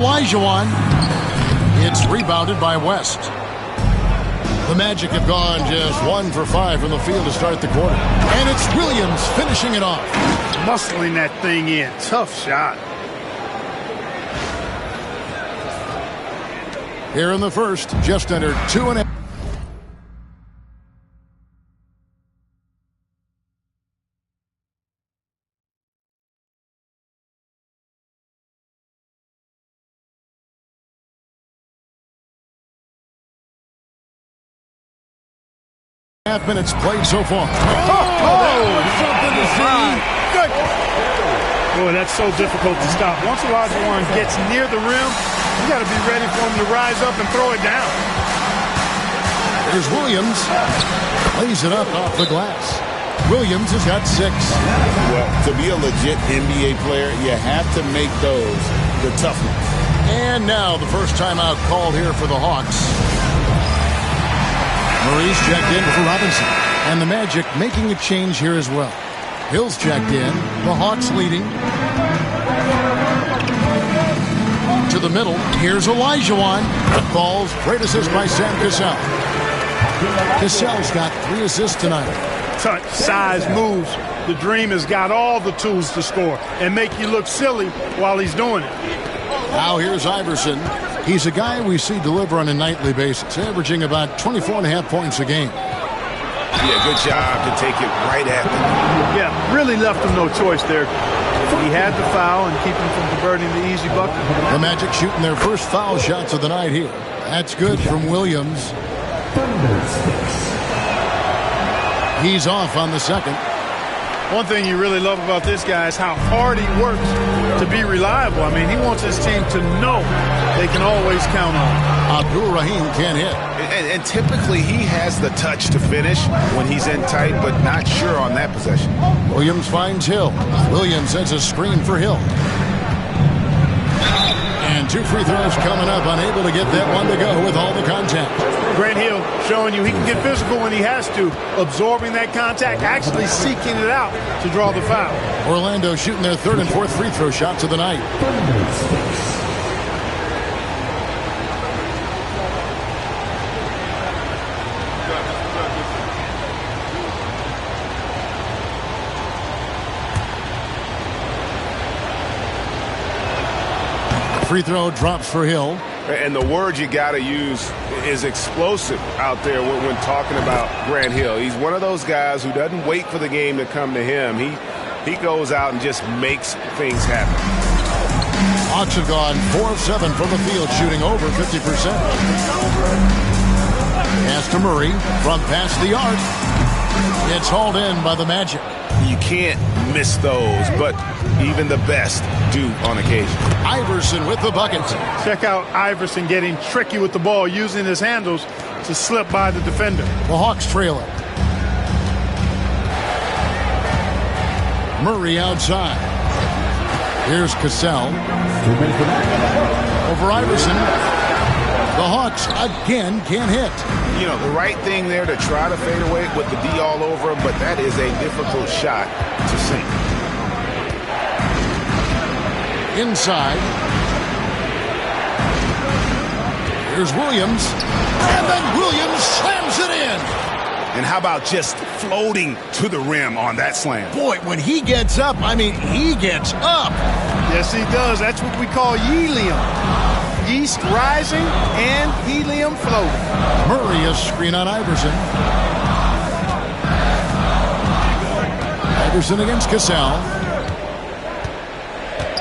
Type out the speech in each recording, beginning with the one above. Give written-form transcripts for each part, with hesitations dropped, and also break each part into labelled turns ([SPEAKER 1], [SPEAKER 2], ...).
[SPEAKER 1] Olajuwon. It's rebounded by West. The Magic have gone just 1 for 5 from the field to start the quarter. And it's Williams finishing it off.
[SPEAKER 2] Muscling that thing in. Tough shot.
[SPEAKER 1] Here in the first, just under 2.5. Half minutes played so far.
[SPEAKER 2] Something to see. Good. Boy, that's so difficult to stop. Once Olajuwon gets near the rim, you got to be ready for him to rise up and throw it down.
[SPEAKER 1] Here's Williams. Lays it up off the glass. Williams has got 6.
[SPEAKER 3] Well, to be a legit NBA player, you have to make those the tough ones.
[SPEAKER 1] And now the first timeout called here for the Hawks. Murray's checked in for Robinson. And the Magic making a change here as well. Hill's checked in. The Hawks leading. To the middle. Here's Olajuwon. Falls. Great assist by Sam Cassell. Cassell's got 3 assists tonight.
[SPEAKER 2] Touch, size, moves. The Dream has got all the tools to score and make you look silly while he's doing it.
[SPEAKER 1] Now here's Iverson. He's a guy we see deliver on a nightly basis, averaging about 24.5 points a game.
[SPEAKER 3] Yeah, good job to take it right at them.
[SPEAKER 2] Yeah, really left him no choice there. He had the foul and keep him from converting the easy bucket.
[SPEAKER 1] The Magic shooting their first foul shots of the night here. That's good from Williams. He's off on the second.
[SPEAKER 2] One thing you really love about this guy is how hard he works to be reliable. I mean, he wants his team to know they can always count on him.
[SPEAKER 1] Abdul Rahim can't hit.
[SPEAKER 3] And typically he has the touch to finish when he's in tight, but not sure on that possession.
[SPEAKER 1] Williams finds Hill. Williams sends a screen for Hill. And 2 free throws coming up, unable to get that one to go with all the contact.
[SPEAKER 2] Grant Hill showing you he can get physical when he has to, absorbing that contact, actually seeking it out to draw the foul.
[SPEAKER 1] Orlando shooting their 3rd and 4th free throw shots of the night. Free throw drops for Hill.
[SPEAKER 3] And the word you got to use is explosive out there when talking about Grant Hill. He's one of those guys who doesn't wait for the game to come to him. He goes out and just makes things happen.
[SPEAKER 1] Hawks have gone 4 of 7 from the field, shooting over 50%. Pass to Murray from past the arc. It's hauled in by the Magic.
[SPEAKER 3] You can't miss those, but even the best do on occasion.
[SPEAKER 1] Iverson with the bucket.
[SPEAKER 2] Check out Iverson getting tricky with the ball, using his handles to slip by the defender.
[SPEAKER 1] The Hawks trail it. Murray outside. Here's Cassell. Over Iverson. The Hawks again can't hit.
[SPEAKER 3] You know, the right thing there to try to fade away with the D all over him, but that is a difficult shot to sink.
[SPEAKER 1] Inside. Here's Williams. And then Williams slams it in.
[SPEAKER 3] And how about just floating to the rim on that slam?
[SPEAKER 1] Boy, when he gets up, I mean, he gets up.
[SPEAKER 2] Yes, he does. That's what we call helium. Yeast rising and helium floating.
[SPEAKER 1] Murray a screen on Iverson. Iverson against Cassell.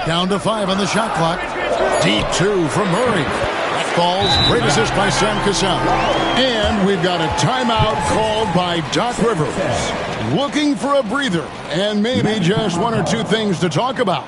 [SPEAKER 1] Down to 5 on the shot clock. Deep 2 from Murray. That falls. Great assist by Sam Cassell. And we've got a timeout called by Doc Rivers. Looking for a breather and maybe just 1 or 2 things to talk about.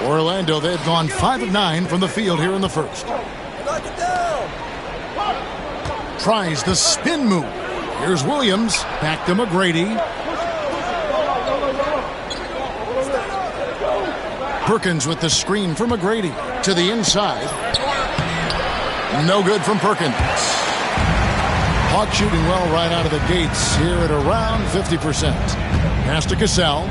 [SPEAKER 1] Orlando, they've gone 5 of 9 from the field here in the first. Tries the spin move. Here's Williams. Back to McGrady. Perkins with the screen from McGrady to the inside. No good from Perkins. Hawks shooting well right out of the gates here at around 50%. Pass to Cassell.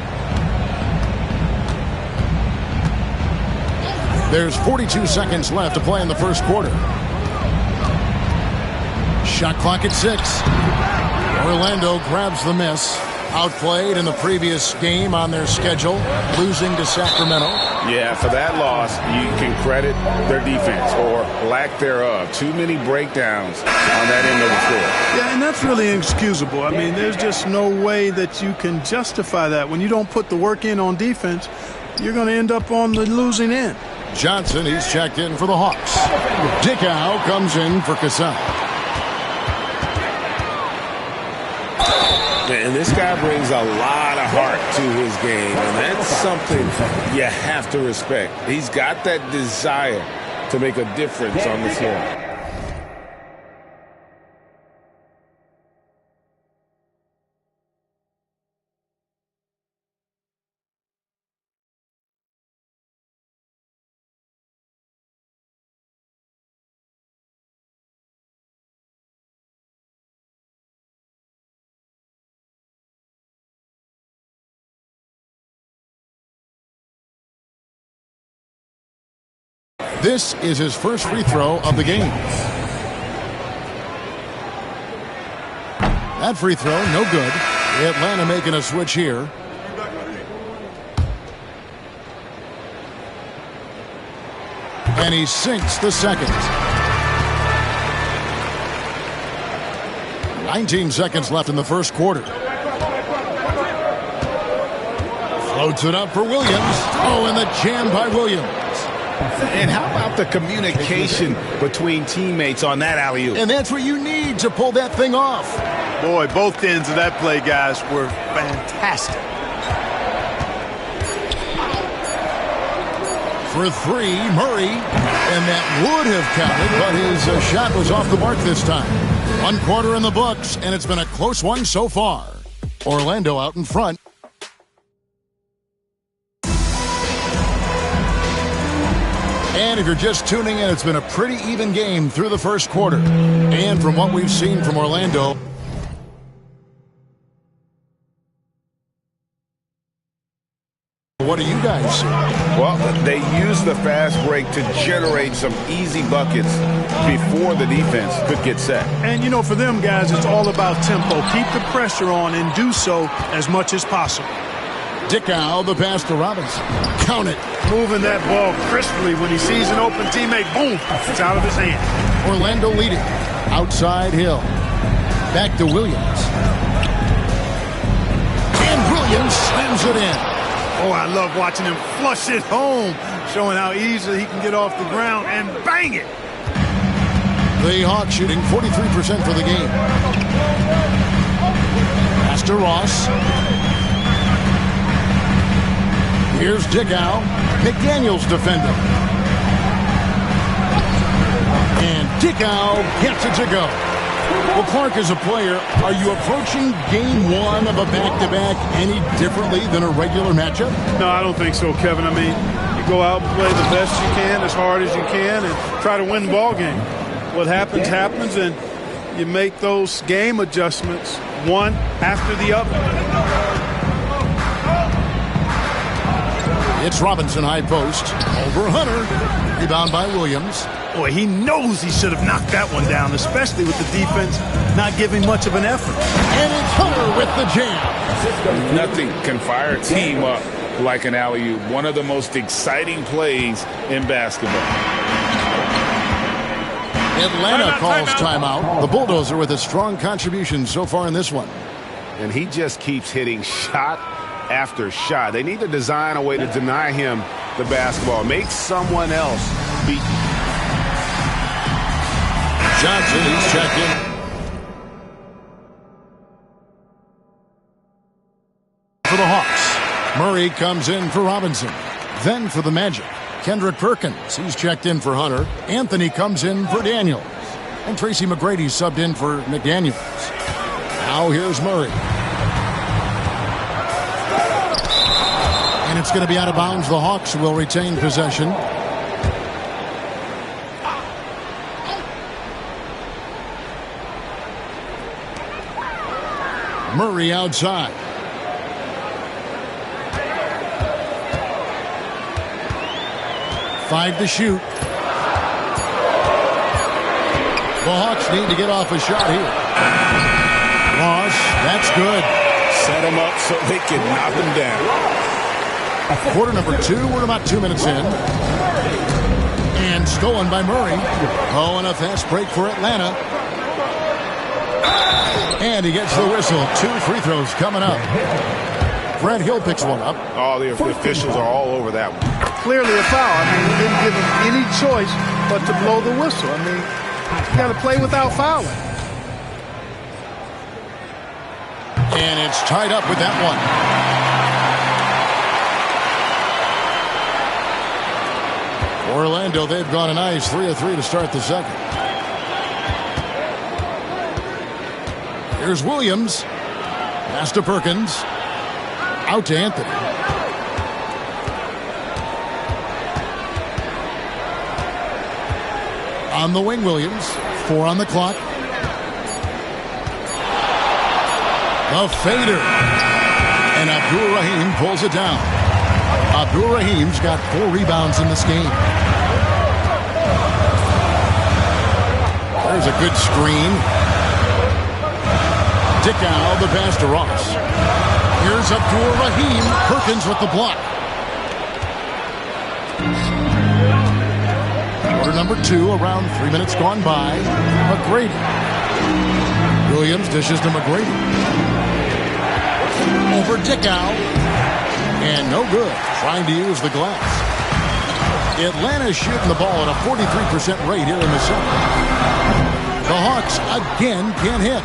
[SPEAKER 1] There's 42 seconds left to play in the first quarter. Shot clock at 6. Orlando grabs the miss. Outplayed in the previous game on their schedule, losing to Sacramento.
[SPEAKER 3] Yeah, for that loss, you can credit their defense or lack thereof. Too many breakdowns on that end of the floor.
[SPEAKER 2] Yeah, and that's really inexcusable. I mean, there's just no way that you can justify that. When you don't put the work in on defense, you're going to end up on the losing end.
[SPEAKER 1] Johnson, he's checked in for the Hawks. Dickow comes in for Cassell.
[SPEAKER 3] And this guy brings a lot of heart to his game, and that's something you have to respect. He's got that desire to make a difference on the floor.
[SPEAKER 1] This is his first free throw of the game. That free throw, no good. Atlanta making a switch here. And he sinks the second. 19 seconds left in the first quarter. Floats it up for Williams. Oh, and the jam by Williams.
[SPEAKER 3] And how about the communication between teammates on that alley-oop?
[SPEAKER 1] And that's what you need to pull that thing off.
[SPEAKER 2] Boy, both ends of that play, guys, were fantastic.
[SPEAKER 1] For 3, Murray. And that would have counted, but his shot was off the mark this time. 1 quarter in the books, and it's been a close one so far. Orlando out in front. And if you're just tuning in, it's been a pretty even game through the first quarter. And from what we've seen from Orlando, what do you guys see?
[SPEAKER 3] Well, they use the fast break to generate some easy buckets before the defense could get set.
[SPEAKER 2] And, you know, for them guys, it's all about tempo. Keep the pressure on and do so as much as possible.
[SPEAKER 1] Dickow, the pass to Robinson. Count it.
[SPEAKER 2] Moving that ball crisply when he sees an open teammate. Boom. It's out of his hand.
[SPEAKER 1] Orlando leading. Outside Hill. Back to Williams. And Williams slams it in.
[SPEAKER 2] Oh, I love watching him flush it home, showing how easily he can get off the ground and bang it.
[SPEAKER 1] The Hawks shooting 43% for the game. Pass to Ross. Here's Dickow. McDaniels defender. And Dickow gets it to go. Well, Clark, as a player, are you approaching game one of a back-to-back any differently than a regular matchup?
[SPEAKER 2] No, I don't think so, Kevin. I mean, you go out and play the best you can, as hard as you can, and try to win the ball game. What happens, happens, and you make those game adjustments one after the other.
[SPEAKER 1] It's Robinson high post. Over Hunter. Rebound by Williams.
[SPEAKER 2] Boy, he knows he should have knocked that one down, especially with the defense not giving much of an effort.
[SPEAKER 1] And it's Hunter with the jam.
[SPEAKER 3] Nothing can fire a team up like an alley-oop. One of the most exciting plays in basketball.
[SPEAKER 1] Atlanta calls timeout. The Bulldozer with a strong contribution so far in this one.
[SPEAKER 3] And he just keeps hitting shot after shot. They need to design a way to deny him the basketball. Make someone else beat.
[SPEAKER 1] Johnson, he's checked in. For the Hawks. Murray comes in for Robinson. Then for the Magic. Kendrick Perkins, he's checked in for Hunter. Anthony comes in for Daniels. And Tracy McGrady subbed in for McDaniels. Now here's Murray. And it's going to be out of bounds. The Hawks will retain possession. Murray outside. Five to shoot. The Hawks need to get off a shot here. Ross, that's good.
[SPEAKER 3] Set him up so they can knock him down.
[SPEAKER 1] Quarter number 2. We're about 2 minutes in. And stolen by Murray. Oh, and a fast break for Atlanta. And he gets the whistle. 2 free throws coming up. Grant Hill picks one up.
[SPEAKER 3] Oh, the officials are all over that one.
[SPEAKER 2] Clearly a foul. I mean, he didn't give him any choice but to blow the whistle. I mean, you got to play without fouling.
[SPEAKER 1] And it's tied up with that one. Orlando, they've gone a nice 3 of 3 to start the second. Here's Williams. Pass to Perkins. Out to Anthony. On the wing, Williams. 4 on the clock. A fader. And Abdul Rahim pulls it down. Abdul Rahim's got 4 rebounds in this game. There's a good screen. Dickow, the pass to Ross. Here's Abdul Rahim. Perkins with the block. Quarter number 2, around 3 minutes gone by. McGrady. Williams dishes to McGrady. Over Dickow. And no good. Trying to use the glass. Atlanta's shooting the ball at a 43% rate here in the second. The Hawks again can't hit.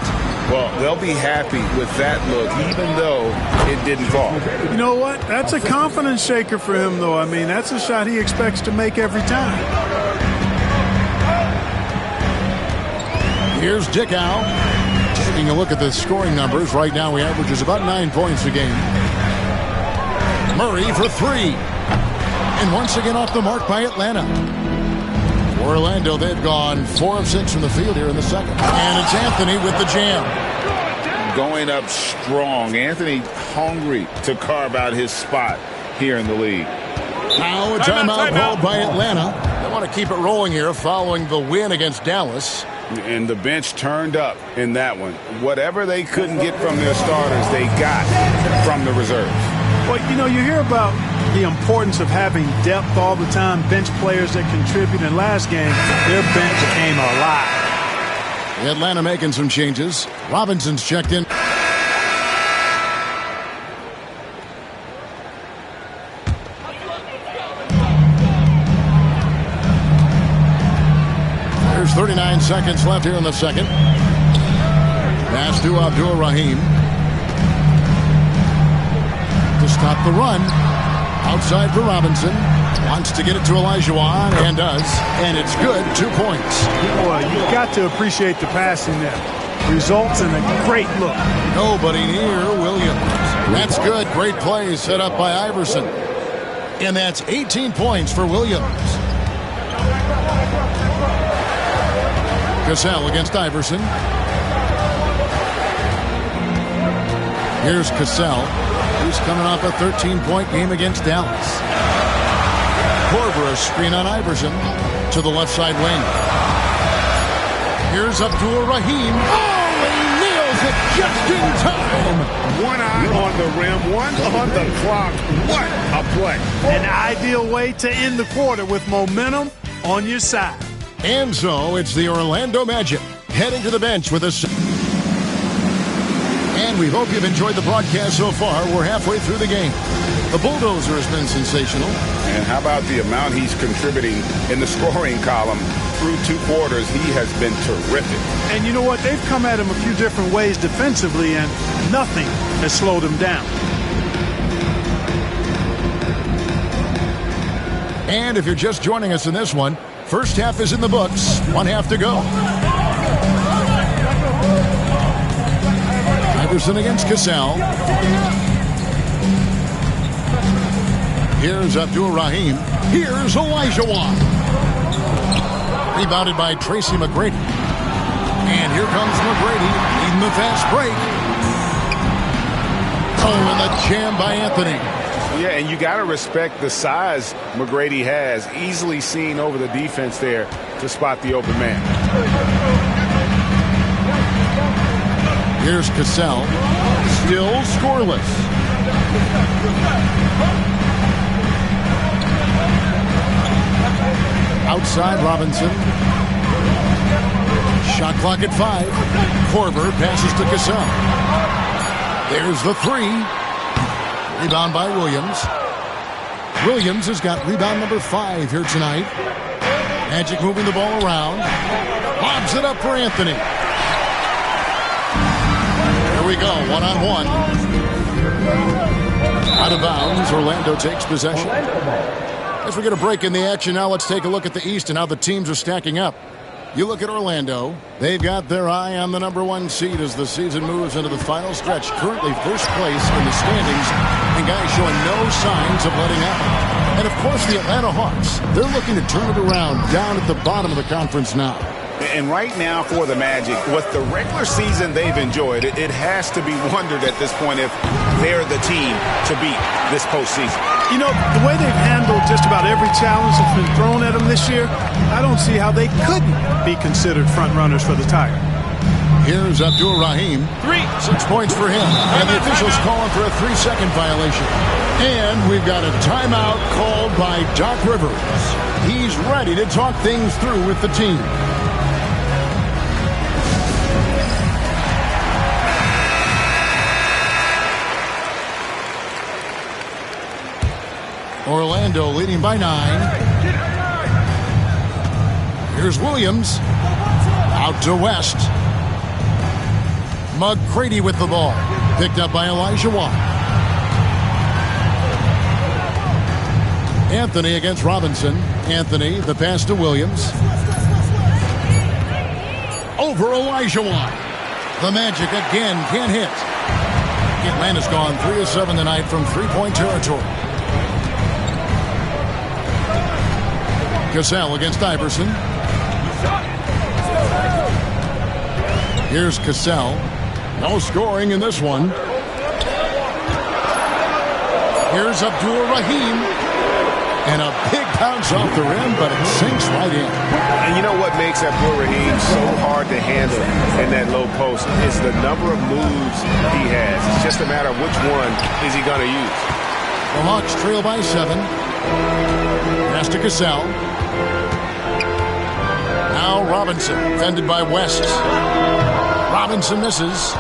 [SPEAKER 3] Well, they'll be happy with that look, even though it didn't fall.
[SPEAKER 2] You know what? That's a confidence shaker for him, though. I mean, that's a shot he expects to make every time.
[SPEAKER 1] Here's Dickow. Taking a look at the scoring numbers. Right now, he averages about 9 points a game. Murray for 3. And once again off the mark by Atlanta. Orlando, they've gone 4 of 6 from the field here in the second. And it's Anthony with the jam.
[SPEAKER 3] Going up strong. Anthony hungry to carve out his spot here in the league.
[SPEAKER 1] Now a timeout called by Atlanta. They want to keep it rolling here following the win against Dallas.
[SPEAKER 3] And the bench turned up in that one. Whatever they couldn't get from their starters, they got from the reserves.
[SPEAKER 2] Well, you know, you hear about the importance of having depth all the time, bench players that contribute. In last game, their bench came alive.
[SPEAKER 1] Atlanta making some changes. Robinson's checked in. There's 39 seconds left here in the second. Pass to Abdul Rahim. To stop the run. Outside for Robinson. Wants to get it to Olajuwon and does. And it's good. 2 points.
[SPEAKER 2] Boy, you've got to appreciate the passing there. Results in a great look.
[SPEAKER 1] Nobody near Williams. That's good. Great play set up by Iverson. And that's 18 points for Williams. Cassell against Iverson. Here's Cassell. He's coming off a 13-point game against Dallas. Korver, a screen on Iverson to the left side wing. Here's Abdul Rahim. Oh, he nails it just in time.
[SPEAKER 3] One eye on the rim, one on the clock. What a play.
[SPEAKER 2] An ideal way to end the quarter with momentum on your side.
[SPEAKER 1] And so it's the Orlando Magic heading to the bench with us. And we hope you've enjoyed the broadcast so far. We're halfway through the game. The bulldozer has been sensational.
[SPEAKER 3] And how about the amount he's contributing in the scoring column through 2 quarters? He has been terrific.
[SPEAKER 2] And you know what? They've come at him a few different ways defensively, and nothing has slowed him down.
[SPEAKER 1] And if you're just joining us in this one, first half is in the books. 1 half to go. Iverson against Cassell. Here's Abdur-Rahim. Here's Elijah Watt. Rebounded by Tracy McGrady. And here comes McGrady leading the fast break. Oh, and the jam by Anthony.
[SPEAKER 3] Yeah, and you got to respect the size McGrady has. Easily seen over the defense there to spot the open man.
[SPEAKER 1] Here's Cassell. Still scoreless. Outside Robinson. Shot clock at 5. Korver passes to Cassell. There's the 3. Rebound by Williams. Williams has got rebound number 5 here tonight. Magic moving the ball around. Lobs it up for Anthony. Here we go, one-on-one. Out of bounds, Orlando takes possession. As we get a break in the action now, let's take a look at the East and how the teams are stacking up. You look at Orlando, they've got their eye on the number 1 seed as the season moves into the final stretch. Currently first place in the standings, and guys showing no signs of letting up. And of course the Atlanta Hawks, they're looking to turn it around down at the bottom of the conference now.
[SPEAKER 3] And right now for the Magic, with the regular season they've enjoyed, it has to be wondered at this point if they're the team to beat this postseason.
[SPEAKER 2] You know, the way they've handled just about every challenge that's been thrown at them this year, I don't see how they couldn't be considered front runners for the title.
[SPEAKER 1] Here's Abdur-Rahim. 6 points for him. And the officials calling for a 3-second violation. And we've got a timeout called by Doc Rivers. He's ready to talk things through with the team. Orlando leading by 9. Here's Williams. Out to West. McGrady with the ball. Picked up by Elijah Watt. Anthony against Robinson. Anthony, the pass to Williams. Over Elijah Watt. The Magic again can't hit. Atlanta's gone 3 of 7 tonight from three-point territory. Cassell against Iverson. Here's Cassell. No scoring in this one. Here's Abdur-Rahim. And a big bounce off the rim, but it sinks right in.
[SPEAKER 3] And you know what makes Abdur-Rahim so hard to handle in that low post is the number of moves he has. It's just a matter of which one is he going to use.
[SPEAKER 1] The Hawks trail by 7. Pass to Cassell. Now Robinson, defended by West. Robinson misses.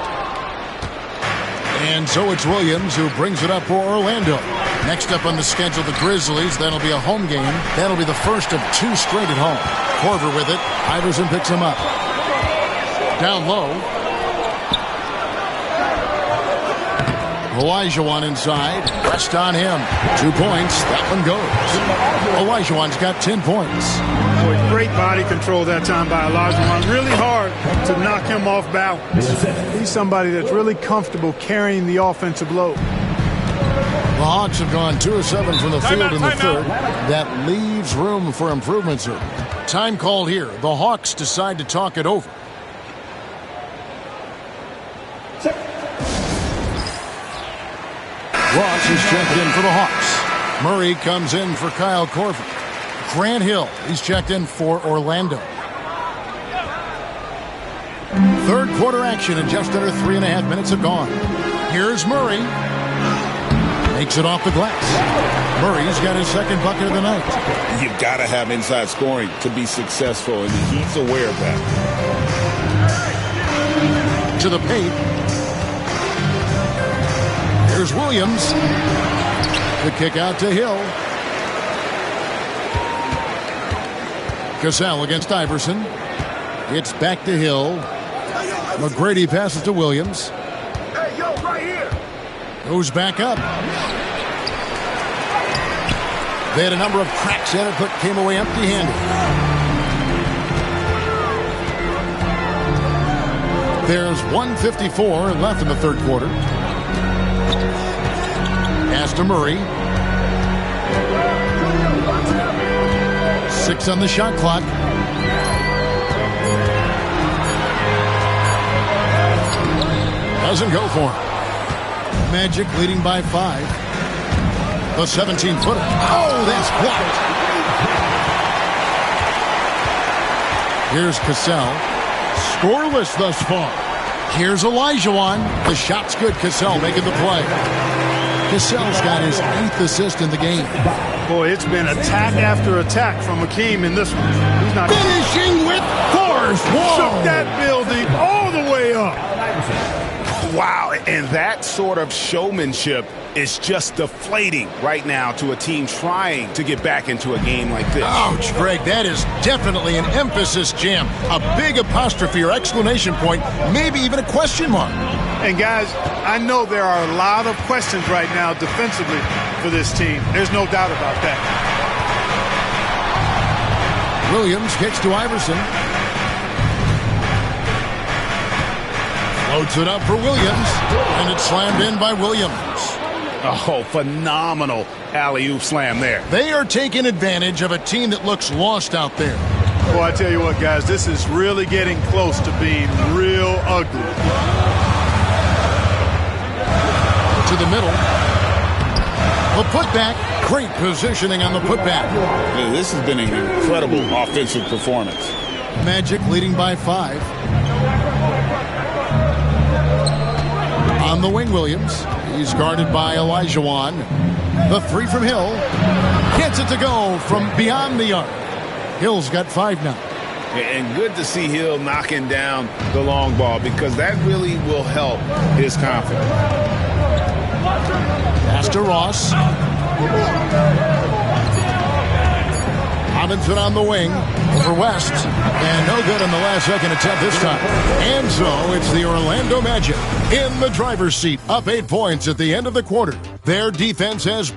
[SPEAKER 1] And so it's Williams who brings it up for Orlando. Next up on the schedule, the Grizzlies. That'll be a home game. That'll be the first of 2 straight at home. Korver with it. Iverson picks him up. Down low. Olajuwon inside. Rest on him. 2 points. That one goes. Olajuwon's got 10 points.
[SPEAKER 2] Boy, great body control that time by Olajuwon. Really hard to knock him off balance. He's somebody that's really comfortable carrying the offensive load.
[SPEAKER 1] The Hawks have gone 2 of 7 from the field in the third. That leaves room for improvement, sir. Time called here. The Hawks decide to talk it over. Ross is checked in for the Hawks. Murray comes in for Kyle Korver. Grant Hill, he's checked in for Orlando. Third quarter action and just under 3.5 minutes have gone. Here's Murray. Makes it off the glass. Murray's got his second bucket of the night.
[SPEAKER 4] You've got to have inside scoring to be successful, and he's aware of that.
[SPEAKER 1] To the paint. Here's Williams. The kick out to Hill. Cassell against Iverson. It's back to Hill. McGrady passes to Williams.
[SPEAKER 3] Hey, yo, right here.
[SPEAKER 1] Goes back up. They had a number of cracks in it, but came away empty-handed. There's 1:54 left in the third quarter. Pass to Murray. 6 on the shot clock. Doesn't go for him. Magic leading by 5. The 17-footer. Oh, that's blocked. Here's Cassell. Scoreless thus far. Here's Olajuwon. The shot's good. Cassell making the play. Cassell's got his 8th assist in the game.
[SPEAKER 2] Boy, it's been attack after attack from Hakeem in this one. He's not
[SPEAKER 1] finishing with force.
[SPEAKER 2] Shook that building all the way up.
[SPEAKER 3] Wow, and that sort of showmanship is just deflating right now to a team trying to get back into a game like this.
[SPEAKER 1] Ouch, Greg, that is definitely an emphasis jam. A big apostrophe or exclamation point, maybe even a question mark.
[SPEAKER 2] And guys, I know there are a lot of questions right now defensively for this team. There's no doubt about that.
[SPEAKER 1] Williams kicks to Iverson. Floats it up for Williams, and it's slammed in by Williams.
[SPEAKER 3] Oh, phenomenal alley-oop slam there.
[SPEAKER 1] They are taking advantage of a team that looks lost out there.
[SPEAKER 2] Well, I tell you what, guys, this is really getting close to being real ugly.
[SPEAKER 1] To the middle. The putback. Great positioning on the putback.
[SPEAKER 4] This has been an incredible offensive performance.
[SPEAKER 1] Magic leading by 5. On the wing, Williams. He's guarded by Olajuwon. The 3 from Hill. Gets it to go from beyond the arc. Hill's got 5 now.
[SPEAKER 3] And good to see Hill knocking down the long ball because that really will help his confidence.
[SPEAKER 1] Pass to Ross. Robinson on the wing over West. And no good on the last second attempt this time. And so it's the Orlando Magic in the driver's seat, up 8 points at the end of the quarter. Their defense has...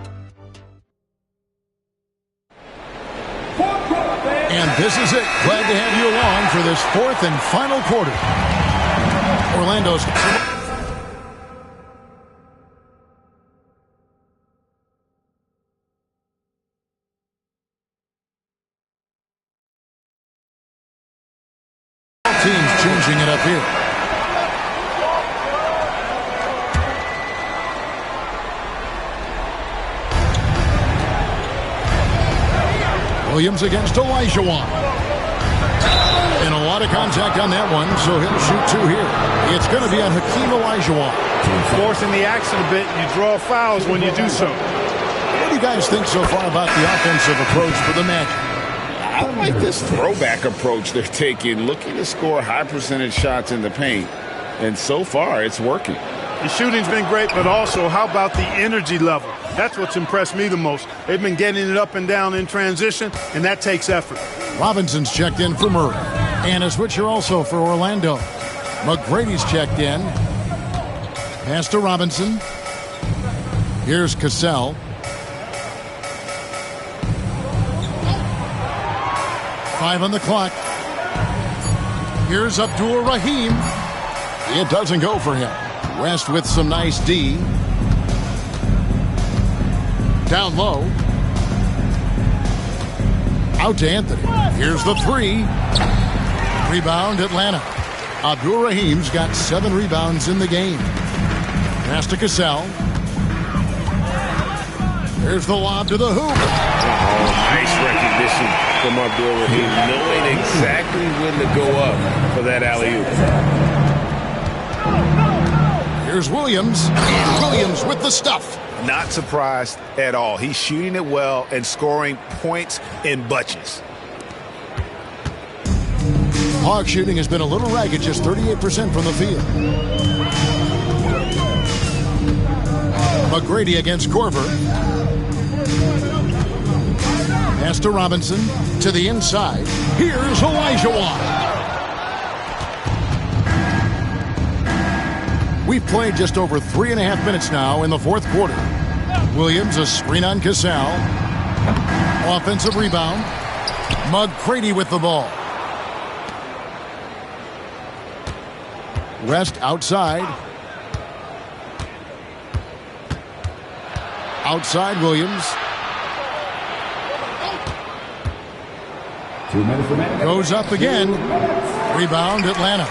[SPEAKER 1] And this is it. Glad to have you along for this 4th and final quarter. Orlando's... teams changing it up here. Williams against Olajuwon. And a lot of contact on that one, so he'll shoot 2 here. It's going to be on Hakeem Olajuwon.
[SPEAKER 2] Forcing the action a bit, you draw fouls when you do so.
[SPEAKER 1] What do you guys think so far about the offensive approach for the Magic?
[SPEAKER 4] I like this throwback approach they're taking, looking to score high percentage shots in the paint. And so far, it's working.
[SPEAKER 2] The shooting's been great, but also, how about the energy level? That's what's impressed me the most. They've been getting it up and down in transition, and that takes effort.
[SPEAKER 1] Robinson's checked in for Murray. And a switcher also for Orlando. McGrady's checked in. Pass to Robinson. Here's Cassell. Five on the clock. Here's Abdul Rahim. It doesn't go for him. West with some nice D. Down low. Out to Anthony. Here's the 3. Rebound, Atlanta. Abdul Rahim's got 7 rebounds in the game. Pass to Cassell. Here's the lob to the hoop.
[SPEAKER 3] Oh, nice recognition from Abdul Rahim, knowing exactly when to go up for that alley-oop.
[SPEAKER 1] Here's Williams. And Williams with the stuff.
[SPEAKER 3] Not surprised at all. He's shooting it well and scoring points in bunches.
[SPEAKER 1] Hawk shooting has been a little ragged, just 38% from the field. McGrady against Korver. Pass to Robinson. To the inside. Here's Olajuwon. We've played just over 3.5 minutes now in the 4th quarter. Williams, a screen on Cassell. Offensive rebound. McGrady with the ball. West outside. Outside Williams. Goes up again. Rebound, Atlanta.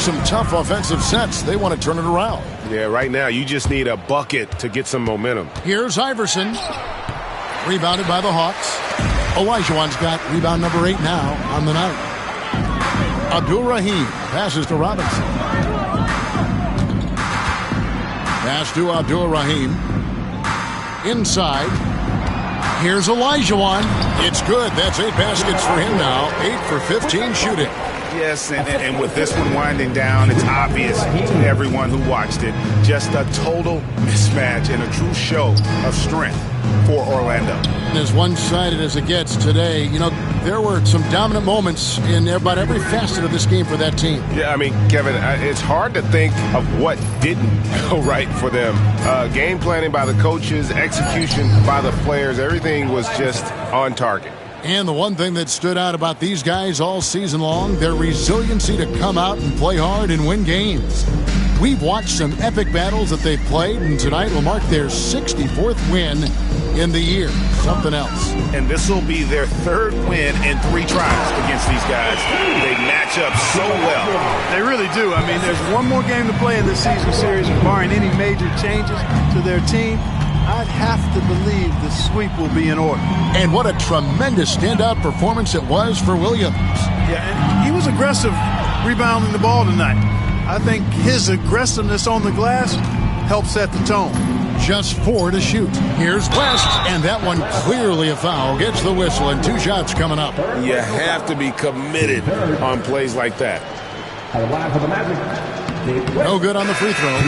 [SPEAKER 1] Some tough offensive sets. They want to turn it around.
[SPEAKER 3] Yeah, right now you just need a bucket to get some momentum.
[SPEAKER 1] Here's Iverson. Rebounded by the Hawks. Olajuwon's got rebound number 8 now on the night. Abdul-Rahim passes to Robinson. Pass to Abdul-Rahim. Inside. Here's Olajuwon. It's good. That's 8 baskets for him now. 8 for 15 shooting.
[SPEAKER 4] Yes, and with this one winding down, it's obvious to everyone who watched it. Just a total mismatch and a true show of strength for Orlando.
[SPEAKER 1] As one-sided as it gets today, you know, there were some dominant moments in about every facet of this game for that team.
[SPEAKER 3] Yeah, I mean, Kevin, it's hard to think of what didn't go right for them. Game planning by the coaches, execution by the players, everything was just on target.
[SPEAKER 1] And the one thing that stood out about these guys all season long, their resiliency to come out and play hard and win games. We've watched some epic battles that they've played, and tonight will mark their 64th win in the year. Something else.
[SPEAKER 4] And this will be their 3rd win in 3 tries against these guys. They match up so well.
[SPEAKER 2] They really do. I mean, there's one more game to play in this season series, and barring any major changes to their team, I'd have to believe the sweep will be in order.
[SPEAKER 1] And what a tremendous standout performance it was for Williams.
[SPEAKER 2] Yeah, and he was aggressive rebounding the ball tonight. I think his aggressiveness on the glass helped set the tone.
[SPEAKER 1] Just 4 to shoot. Here's West, and that one clearly a foul. Gets the whistle, and 2 shots coming up.
[SPEAKER 3] You have to be committed on plays like that.
[SPEAKER 1] No good on the free throw.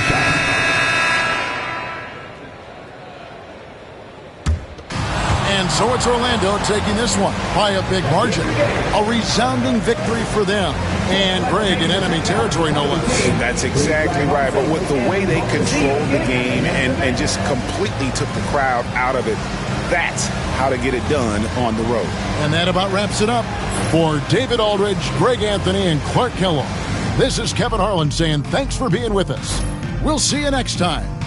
[SPEAKER 1] And so it's Orlando taking this one by a big margin. A resounding victory for them. And Greg in enemy territory, no less.
[SPEAKER 3] That's exactly right. But with the way they controlled the game and just completely took the crowd out of it, that's how to get it done on the road.
[SPEAKER 1] And that about wraps it up. For David Aldridge, Greg Anthony, and Clark Kellogg, this is Kevin Harlan saying thanks for being with us. We'll see you next time.